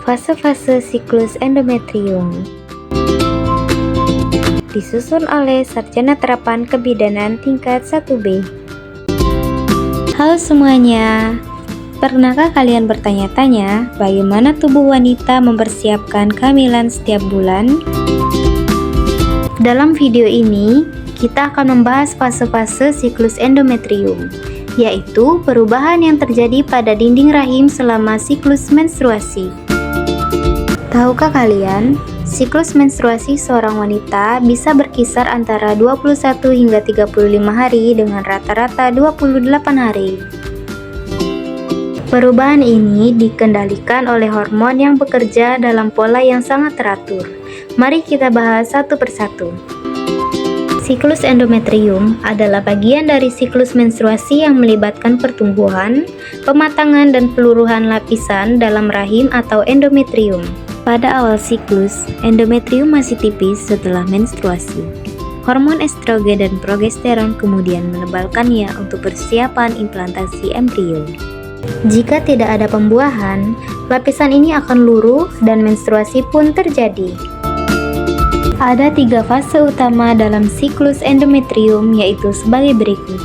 Fase-fase siklus endometrium disusun oleh Sarjana Terapan Kebidanan tingkat 1B. Halo semuanya, pernahkah kalian bertanya-tanya bagaimana tubuh wanita mempersiapkan kehamilan setiap bulan? Dalam video ini, kita akan membahas fase-fase siklus endometrium, yaitu perubahan yang terjadi pada dinding rahim selama siklus menstruasi. Tahukah kalian, siklus menstruasi seorang wanita bisa berkisar antara 21 hingga 35 hari dengan rata-rata 28 hari. Perubahan ini dikendalikan oleh hormon yang bekerja dalam pola yang sangat teratur. Mari kita bahas satu persatu. Siklus endometrium adalah bagian dari siklus menstruasi yang melibatkan pertumbuhan, pematangan, dan peluruhan lapisan dalam rahim atau endometrium. Pada awal siklus, endometrium masih tipis setelah menstruasi. Hormon estrogen dan progesteron kemudian menebalkannya untuk persiapan implantasi embrio. Jika tidak ada pembuahan, lapisan ini akan luruh dan menstruasi pun terjadi. Ada 3 fase utama dalam siklus endometrium, yaitu sebagai berikut.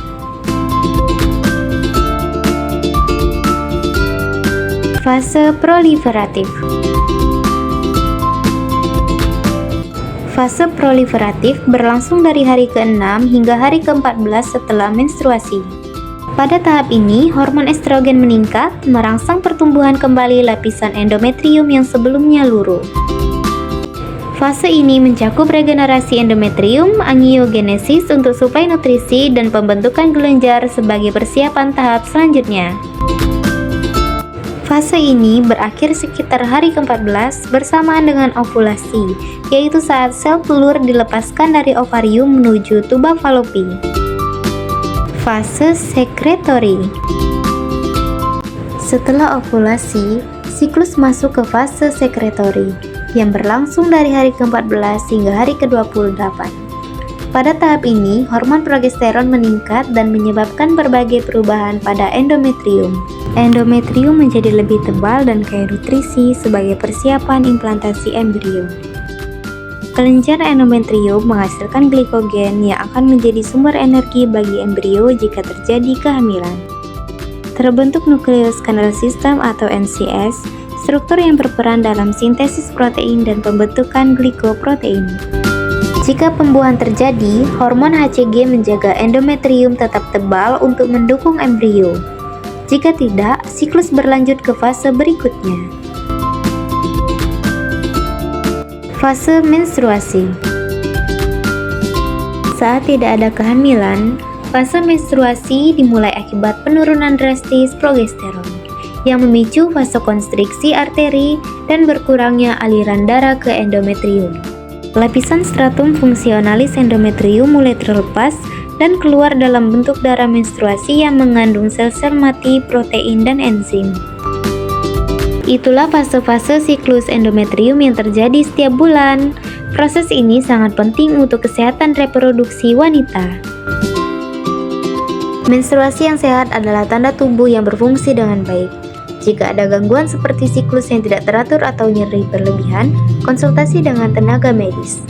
Fase proliferatif. Fase proliferatif berlangsung dari hari ke-6 hingga hari ke-14 setelah menstruasi. Pada tahap ini, hormon estrogen meningkat, merangsang pertumbuhan kembali lapisan endometrium yang sebelumnya luruh. Fase ini mencakup regenerasi endometrium, angiogenesis untuk suplai nutrisi, dan pembentukan kelenjar sebagai persiapan tahap selanjutnya. Fase ini berakhir sekitar hari ke-14 bersamaan dengan ovulasi, yaitu saat sel telur dilepaskan dari ovarium menuju tuba falopi. Fase sekretori. Setelah ovulasi, siklus masuk ke fase sekretori yang berlangsung dari hari ke-14 hingga hari ke-28. Pada tahap ini, hormon progesteron meningkat dan menyebabkan berbagai perubahan pada endometrium. Endometrium menjadi lebih tebal dan kaya nutrisi sebagai persiapan implantasi embrio. Kelenjar endometrium menghasilkan glikogen yang akan menjadi sumber energi bagi embrio jika terjadi kehamilan. Terbentuk nukleus kanal sistem atau NCS, struktur yang berperan dalam sintesis protein dan pembentukan glikoprotein. Jika pembuahan terjadi, hormon HCG menjaga endometrium tetap tebal untuk mendukung embrio. Jika tidak, siklus berlanjut ke fase berikutnya. Fase menstruasi. Saat tidak ada kehamilan, fase menstruasi dimulai akibat penurunan drastis progesteron yang memicu vasokonstriksi arteri dan berkurangnya aliran darah ke endometrium. Lapisan stratum fungsionalis endometrium mulai terlepas dan keluar dalam bentuk darah menstruasi yang mengandung sel-sel mati, protein, dan enzim. Itulah fase-fase siklus endometrium yang terjadi setiap bulan. Proses ini sangat penting untuk kesehatan reproduksi wanita. Menstruasi yang sehat adalah tanda tubuh yang berfungsi dengan baik. Jika ada gangguan seperti siklus yang tidak teratur atau nyeri berlebihan, konsultasi dengan tenaga medis.